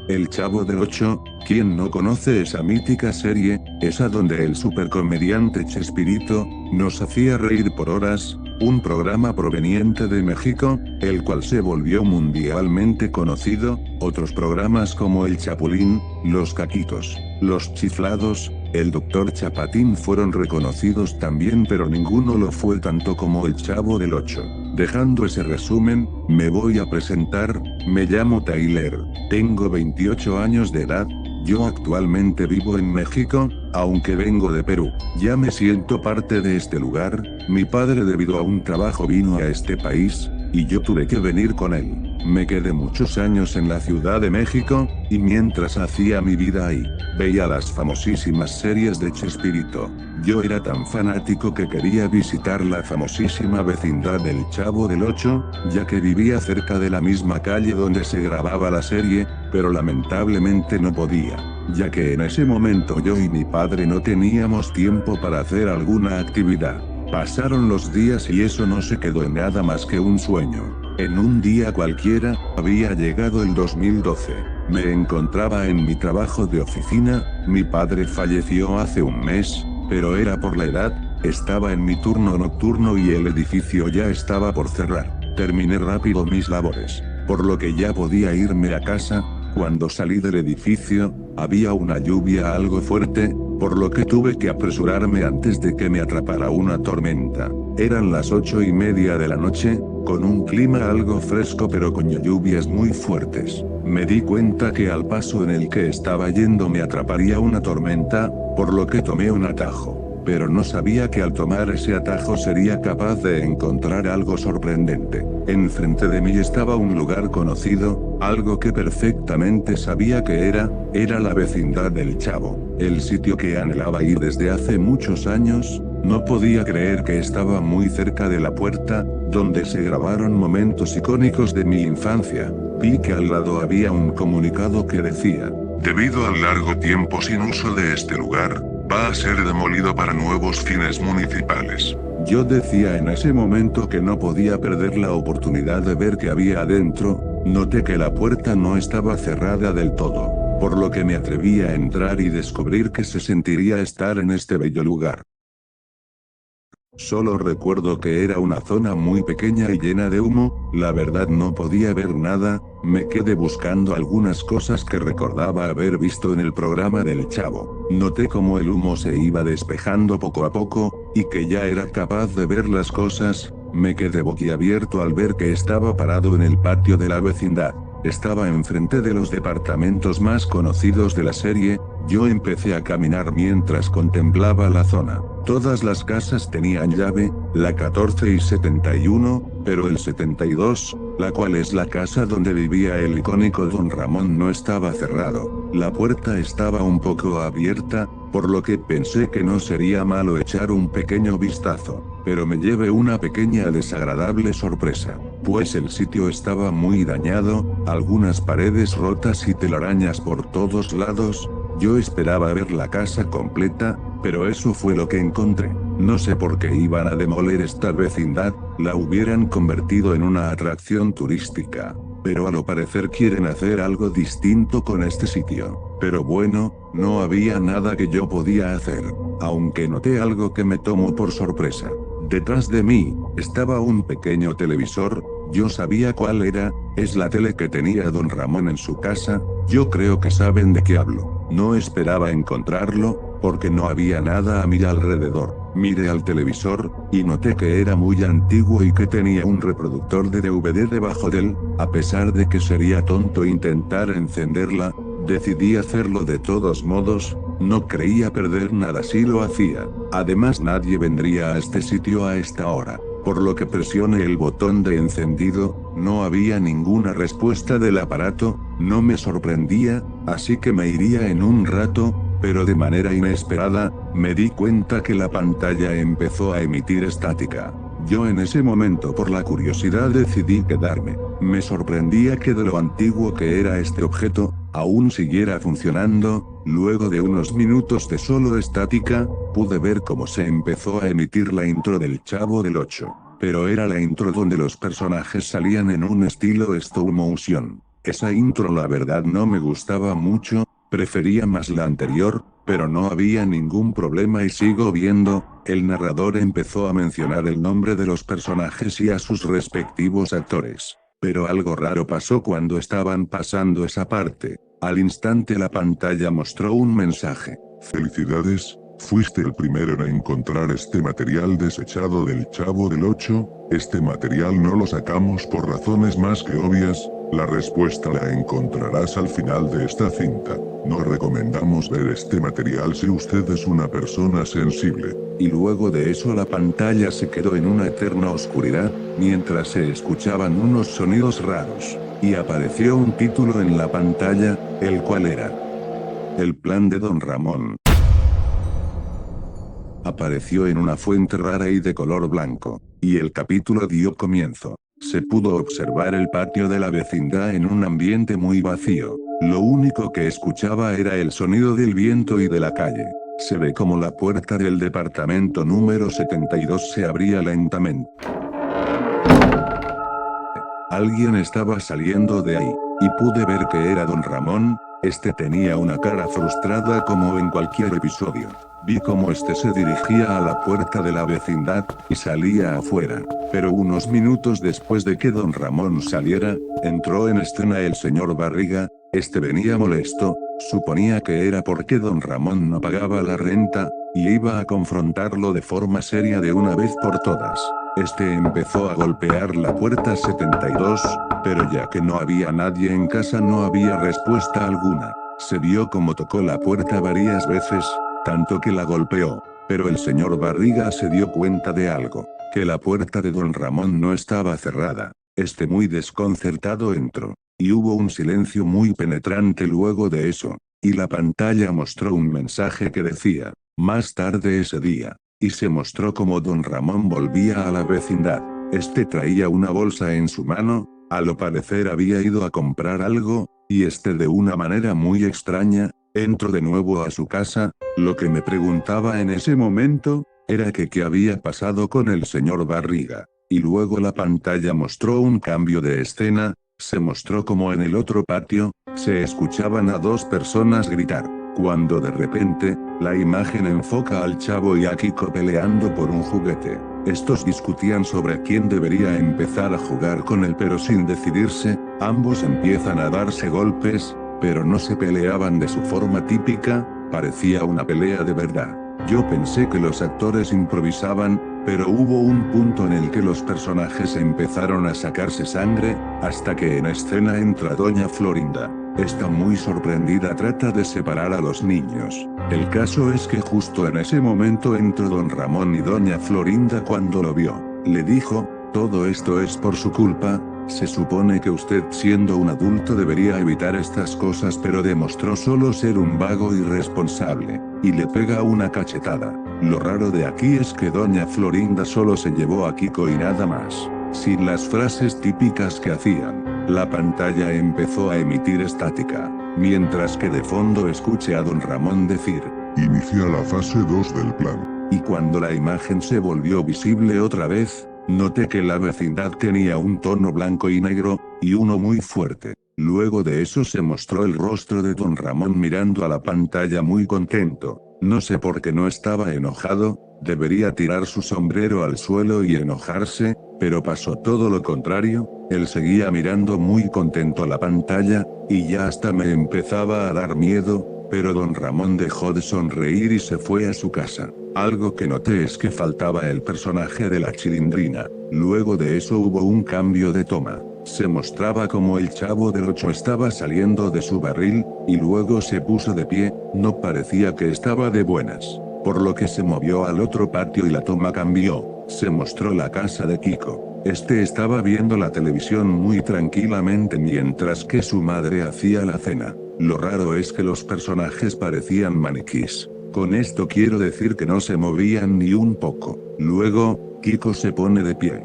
El Chavo del Ocho. ¿Quién no conoce esa mítica serie? Esa donde el supercomediante Chespirito nos hacía reír por horas, un programa proveniente de México, el cual se volvió mundialmente conocido. Otros programas como El Chapulín, Los Caquitos, Los Chiflados, El Doctor Chapatín fueron reconocidos también, pero ninguno lo fue tanto como El Chavo del Ocho. Dejando ese resumen, me voy a presentar. Me llamo Tyler, tengo 28 años de edad. Yo actualmente vivo en México, aunque vengo de Perú. Ya me siento parte de este lugar. Mi padre, debido a un trabajo, vino a este país, y yo tuve que venir con él. Me quedé muchos años en la Ciudad de México, y mientras hacía mi vida ahí, veía las famosísimas series de Chespirito. Yo era tan fanático que quería visitar la famosísima vecindad del Chavo del Ocho, ya que vivía cerca de la misma calle donde se grababa la serie, pero lamentablemente no podía, ya que en ese momento yo y mi padre no teníamos tiempo para hacer alguna actividad. Pasaron los días y eso no se quedó en nada más que un sueño. En un día cualquiera, había llegado el 2012. Me encontraba en mi trabajo de oficina. Mi padre falleció hace un mes, pero era por la edad. Estaba en mi turno nocturno y el edificio ya estaba por cerrar. Terminé rápido mis labores, por lo que ya podía irme a casa. Cuando salí del edificio, había una lluvia algo fuerte, por lo que tuve que apresurarme antes de que me atrapara una tormenta. Eran las 8:30 de la noche, con un clima algo fresco pero con lluvias muy fuertes. Me di cuenta que al paso en el que estaba yendo me atraparía una tormenta, por lo que tomé un atajo. Pero no sabía que al tomar ese atajo sería capaz de encontrar algo sorprendente. Enfrente de mí estaba un lugar conocido, algo que perfectamente sabía que era la vecindad del Chavo, el sitio que anhelaba ir desde hace muchos años. No podía creer que estaba muy cerca de la puerta, donde se grabaron momentos icónicos de mi infancia. Vi que al lado había un comunicado que decía: debido al largo tiempo sin uso de este lugar, va a ser demolido para nuevos fines municipales. Yo decía en ese momento que no podía perder la oportunidad de ver qué había adentro. Noté que la puerta no estaba cerrada del todo, por lo que me atreví a entrar y descubrir que se sentiría estar en este bello lugar. Solo recuerdo que era una zona muy pequeña y llena de humo. La verdad no podía ver nada. Me quedé buscando algunas cosas que recordaba haber visto en el programa del Chavo. Noté cómo el humo se iba despejando poco a poco, y que ya era capaz de ver las cosas. Me quedé boquiabierto al ver que estaba parado en el patio de la vecindad. Estaba enfrente de los departamentos más conocidos de la serie. Yo empecé a caminar mientras contemplaba la zona. Todas las casas tenían llave, la 14 y 71, pero el 72, la cual es la casa donde vivía el icónico Don Ramón, no estaba cerrado. La puerta estaba un poco abierta, por lo que pensé que no sería malo echar un pequeño vistazo, pero me llevé una pequeña desagradable sorpresa, pues el sitio estaba muy dañado, algunas paredes rotas y telarañas por todos lados. Yo esperaba ver la casa completa, pero eso fue lo que encontré. No sé por qué iban a demoler esta vecindad, la hubieran convertido en una atracción turística. Pero a lo parecer quieren hacer algo distinto con este sitio. Pero bueno, no había nada que yo podía hacer, aunque noté algo que me tomó por sorpresa. Detrás de mí, estaba un pequeño televisor. Yo sabía cuál era, es la tele que tenía Don Ramón en su casa. Yo creo que saben de qué hablo. No esperaba encontrarlo, porque no había nada a mi alrededor. Miré al televisor, y noté que era muy antiguo y que tenía un reproductor de DVD debajo de él. A pesar de que sería tonto intentar encenderla, decidí hacerlo de todos modos. No creía perder nada si lo hacía. Además, nadie vendría a este sitio a esta hora, por lo que presioné el botón de encendido. No había ninguna respuesta del aparato. No me sorprendía, así que me iría en un rato, pero de manera inesperada, me di cuenta que la pantalla empezó a emitir estática. Yo en ese momento, por la curiosidad, decidí quedarme. Me sorprendía que de lo antiguo que era este objeto, aún siguiera funcionando. Luego de unos minutos de solo estática, pude ver cómo se empezó a emitir la intro del Chavo del Ocho. Pero era la intro donde los personajes salían en un estilo stop motion. Esa intro la verdad no me gustaba mucho, prefería más la anterior, pero no había ningún problema y sigo viendo. El narrador empezó a mencionar el nombre de los personajes y a sus respectivos actores. Pero algo raro pasó cuando estaban pasando esa parte. Al instante la pantalla mostró un mensaje. Felicidades, fuiste el primero en encontrar este material desechado del Chavo del 8, este material no lo sacamos por razones más que obvias, la respuesta la encontrarás al final de esta cinta. No recomendamos ver este material si usted es una persona sensible. Y luego de eso la pantalla se quedó en una eterna oscuridad, mientras se escuchaban unos sonidos raros. Y apareció un título en la pantalla, el cual era El plan de Don Ramón. Apareció en una fuente rara y de color blanco, y el capítulo dio comienzo. Se pudo observar el patio de la vecindad en un ambiente muy vacío. Lo único que escuchaba era el sonido del viento y de la calle. Se ve como la puerta del departamento número 72 se abría lentamente. Alguien estaba saliendo de ahí, y pude ver que era Don Ramón. Este tenía una cara frustrada como en cualquier episodio. Vi cómo este se dirigía a la puerta de la vecindad, y salía afuera. Pero unos minutos después de que Don Ramón saliera, entró en escena el señor Barriga. Este venía molesto, suponía que era porque Don Ramón no pagaba la renta, y iba a confrontarlo de forma seria de una vez por todas. Este empezó a golpear la puerta 72, pero ya que no había nadie en casa no había respuesta alguna. Se vio como tocó la puerta varias veces, tanto que la golpeó, pero el señor Barriga se dio cuenta de algo, que la puerta de Don Ramón no estaba cerrada. Este muy desconcertado entró, y hubo un silencio muy penetrante luego de eso, y la pantalla mostró un mensaje que decía, más tarde ese día. Y se mostró como Don Ramón volvía a la vecindad. Este traía una bolsa en su mano, a lo parecer había ido a comprar algo, y de una manera muy extraña, entró de nuevo a su casa. Lo que me preguntaba en ese momento, era que qué había pasado con el señor Barriga. Y luego la pantalla mostró un cambio de escena, se mostró como en el otro patio, se escuchaban a dos personas gritar. Cuando de repente, la imagen enfoca al Chavo y a Kiko peleando por un juguete. Estos discutían sobre quién debería empezar a jugar con él pero sin decidirse, ambos empiezan a darse golpes, pero no se peleaban de su forma típica, parecía una pelea de verdad. Yo pensé que los actores improvisaban, pero hubo un punto en el que los personajes empezaron a sacarse sangre, hasta que en escena entra Doña Florinda. Está muy sorprendida, trata de separar a los niños. El caso es que justo en ese momento entró Don Ramón y Doña Florinda cuando lo vio. Le dijo, todo esto es por su culpa, se supone que usted siendo un adulto debería evitar estas cosas pero demostró solo ser un vago irresponsable, y le pega una cachetada. Lo raro de aquí es que Doña Florinda solo se llevó a Kiko y nada más, sin las frases típicas que hacían. La pantalla empezó a emitir estática, mientras que de fondo escuché a Don Ramón decir, inicia la fase 2 del plan. Y cuando la imagen se volvió visible otra vez, noté que la vecindad tenía un tono blanco y negro, y uno muy fuerte. Luego de eso se mostró el rostro de Don Ramón mirando a la pantalla muy contento. No sé por qué no estaba enojado, debería tirar su sombrero al suelo y enojarse, pero pasó todo lo contrario, él seguía mirando muy contento la pantalla, y ya hasta me empezaba a dar miedo, pero Don Ramón dejó de sonreír y se fue a su casa. Algo que noté es que faltaba el personaje de la Chilindrina. Luego de eso hubo un cambio de toma. Se mostraba como el Chavo del 8 estaba saliendo de su barril, y luego se puso de pie, no parecía que estaba de buenas. Por lo que se movió al otro patio y la toma cambió. Se mostró la casa de Kiko. Este estaba viendo la televisión muy tranquilamente mientras que su madre hacía la cena. Lo raro es que los personajes parecían maniquís. Con esto quiero decir que no se movían ni un poco. Luego, Kiko se pone de pie.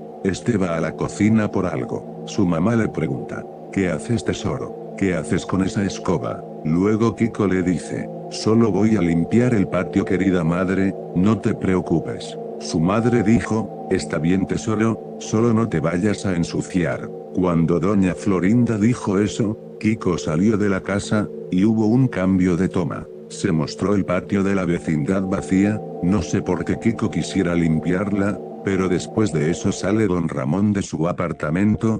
Va a la cocina por algo. Su mamá le pregunta, ¿qué haces, tesoro? ¿Qué haces con esa escoba? Luego Kiko le dice, solo voy a limpiar el patio, querida madre, no te preocupes. Su madre dijo, está bien, tesoro, solo no te vayas a ensuciar. Cuando doña Florinda dijo eso, Kiko salió de la casa, y hubo un cambio de toma. Se mostró el patio de la vecindad vacía, no sé por qué Kiko quisiera limpiarla, pero después de eso sale don Ramón de su apartamento,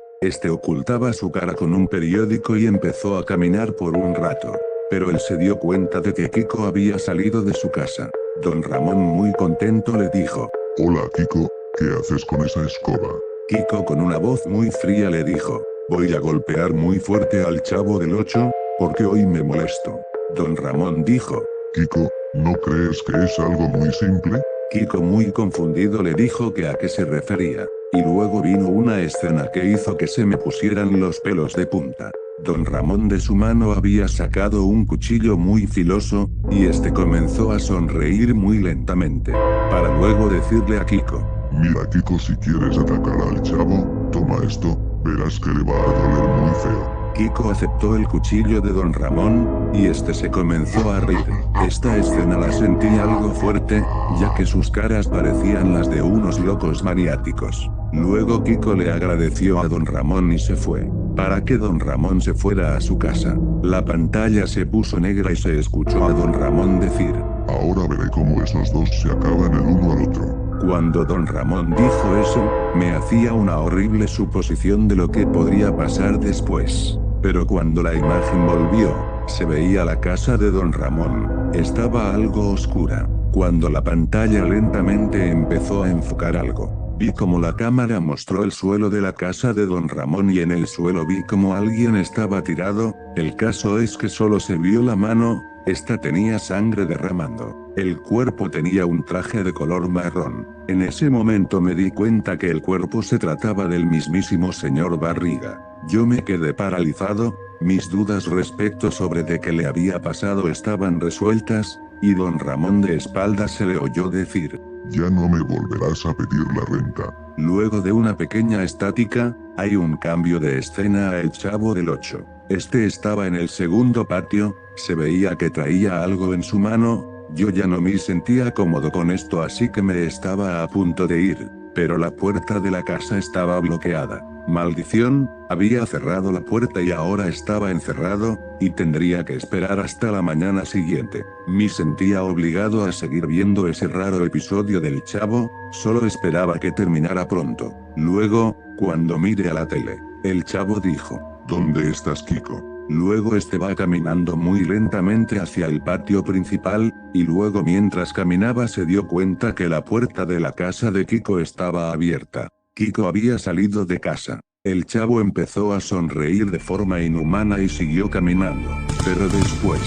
ocultaba su cara con un periódico y empezó a caminar por un rato. Pero él se dio cuenta de que Kiko había salido de su casa. Don Ramón muy contento le dijo: Hola Kiko, ¿qué haces con esa escoba? Kiko con una voz muy fría le dijo: voy a golpear muy fuerte al Chavo del 8, porque hoy me molesto. Don Ramón dijo: Kiko, ¿no crees que es algo muy simple? Kiko muy confundido le dijo que a qué se refería. Y luego vino una escena que hizo que se me pusieran los pelos de punta. Don Ramón de su mano había sacado un cuchillo muy filoso, y comenzó a sonreír muy lentamente. Para luego decirle a Kiko: Mira Kiko, si quieres atacar al Chavo, toma esto, verás que le va a doler muy feo. Kiko aceptó el cuchillo de don Ramón, y se comenzó a reír. Esta escena la sentí algo fuerte, ya que sus caras parecían las de unos locos maniáticos. Luego Kiko le agradeció a don Ramón y se fue. Para que don Ramón se fuera a su casa, la pantalla se puso negra y se escuchó a don Ramón decir: Ahora veré cómo esos dos se acaban el uno al otro. Cuando don Ramón dijo eso, me hacía una horrible suposición de lo que podría pasar después. Pero cuando la imagen volvió, se veía la casa de don Ramón. Estaba algo oscura. Cuando la pantalla lentamente empezó a enfocar algo, vi como la cámara mostró el suelo de la casa de don Ramón y en el suelo vi como alguien estaba tirado. El caso es que solo se vio la mano. Esta tenía sangre derramando. El cuerpo tenía un traje de color marrón. En ese momento me di cuenta que el cuerpo se trataba del mismísimo señor Barriga. Yo me quedé paralizado, mis dudas respecto sobre de qué le había pasado estaban resueltas, y don Ramón de espaldas se le oyó decir: Ya no me volverás a pedir la renta. Luego de una pequeña estática, hay un cambio de escena a el Chavo del 8. Estaba en el segundo patio, se veía que traía algo en su mano. Yo ya no me sentía cómodo con esto, así que me estaba a punto de ir, pero la puerta de la casa estaba bloqueada. Maldición, había cerrado la puerta y ahora estaba encerrado, y tendría que esperar hasta la mañana siguiente. Me sentía obligado a seguir viendo ese raro episodio del Chavo, solo esperaba que terminara pronto. Luego, cuando miré a la tele, el Chavo dijo: ¿Dónde estás, Kiko? Luego va caminando muy lentamente hacia el patio principal, y luego mientras caminaba se dio cuenta que la puerta de la casa de Kiko estaba abierta. Kiko había salido de casa. El Chavo empezó a sonreír de forma inhumana y siguió caminando. Pero después,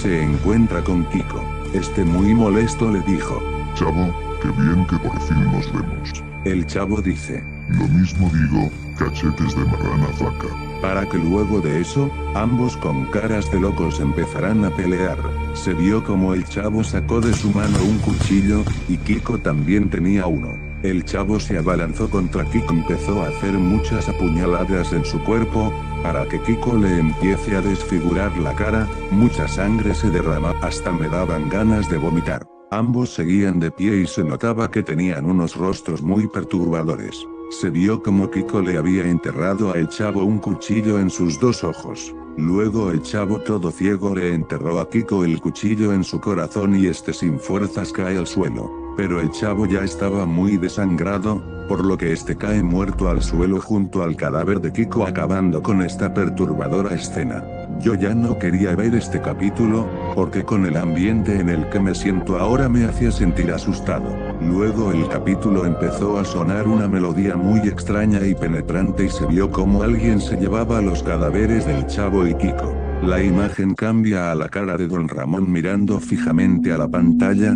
se encuentra con Kiko. Muy molesto le dijo: Chavo, qué bien que por fin nos vemos. El Chavo dice: Lo mismo digo, cachetes de marrana flaca. Para que luego de eso, ambos con caras de locos empezarán a pelear. Se vio como el Chavo sacó de su mano un cuchillo, y Kiko también tenía uno. El Chavo se abalanzó contra Kiko, empezó a hacer muchas apuñaladas en su cuerpo, para que Kiko le empiece a desfigurar la cara. Mucha sangre se derrama, hasta me daban ganas de vomitar. Ambos seguían de pie y se notaba que tenían unos rostros muy perturbadores. Se vio como Kiko le había enterrado a el Chavo un cuchillo en sus dos ojos. Luego el Chavo todo ciego le enterró a Kiko el cuchillo en su corazón y sin fuerzas cae al suelo. Pero el Chavo ya estaba muy desangrado, por lo que cae muerto al suelo junto al cadáver de Kiko, acabando con esta perturbadora escena. Yo ya no quería ver este capítulo, porque con el ambiente en el que me siento ahora me hacía sentir asustado. Luego el capítulo empezó a sonar una melodía muy extraña y penetrante y se vio como alguien se llevaba los cadáveres del Chavo y Kiko. La imagen cambia a la cara de don Ramón mirando fijamente a la pantalla.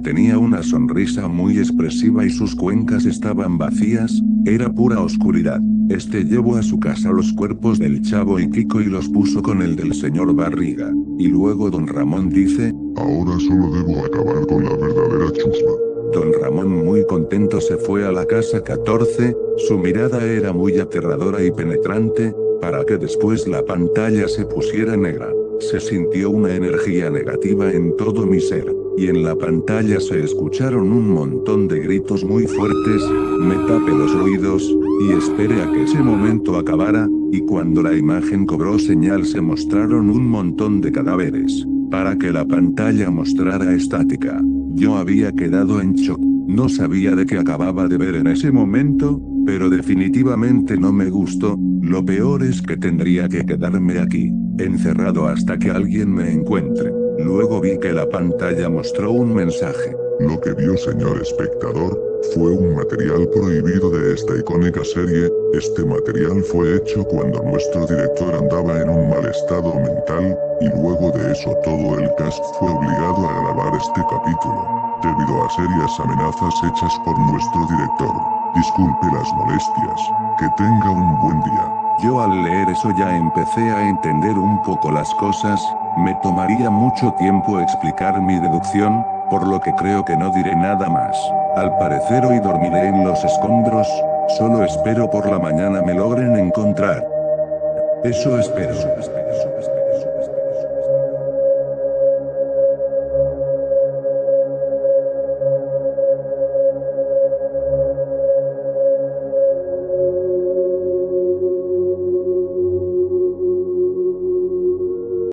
Tenía una sonrisa muy expresiva y sus cuencas estaban vacías, era pura oscuridad. Llevó a su casa los cuerpos del Chavo y Kiko y los puso con el del señor Barriga. Y luego don Ramón dice: Ahora solo debo acabar con la verdadera chusma. Don Ramón muy contento se fue a la casa 14, su mirada era muy aterradora y penetrante, para que después la pantalla se pusiera negra. Se sintió una energía negativa en todo mi ser. y en la pantalla se escucharon un montón de gritos muy fuertes. Me tapé los oídos, y esperé a que ese momento acabara, y cuando la imagen cobró señal se mostraron un montón de cadáveres, para que la pantalla mostrara estática. Yo había quedado en shock, no sabía de qué acababa de ver en ese momento, pero definitivamente no me gustó. Lo peor es que tendría que quedarme aquí, encerrado hasta que alguien me encuentre. Luego vi que la pantalla mostró un mensaje. Lo que vio, señor espectador, fue un material prohibido de esta icónica serie. Este material fue hecho cuando nuestro director andaba en un mal estado mental, y luego de eso todo el cast fue obligado a grabar este capítulo, debido a serias amenazas hechas por nuestro director. Disculpe las molestias. Que tenga un buen día. Yo al leer eso ya empecé a entender un poco las cosas. Me tomaría mucho tiempo explicar mi deducción, por lo que creo que no diré nada más. Al parecer hoy dormiré en los escombros, solo espero por la mañana me logren encontrar. Eso espero.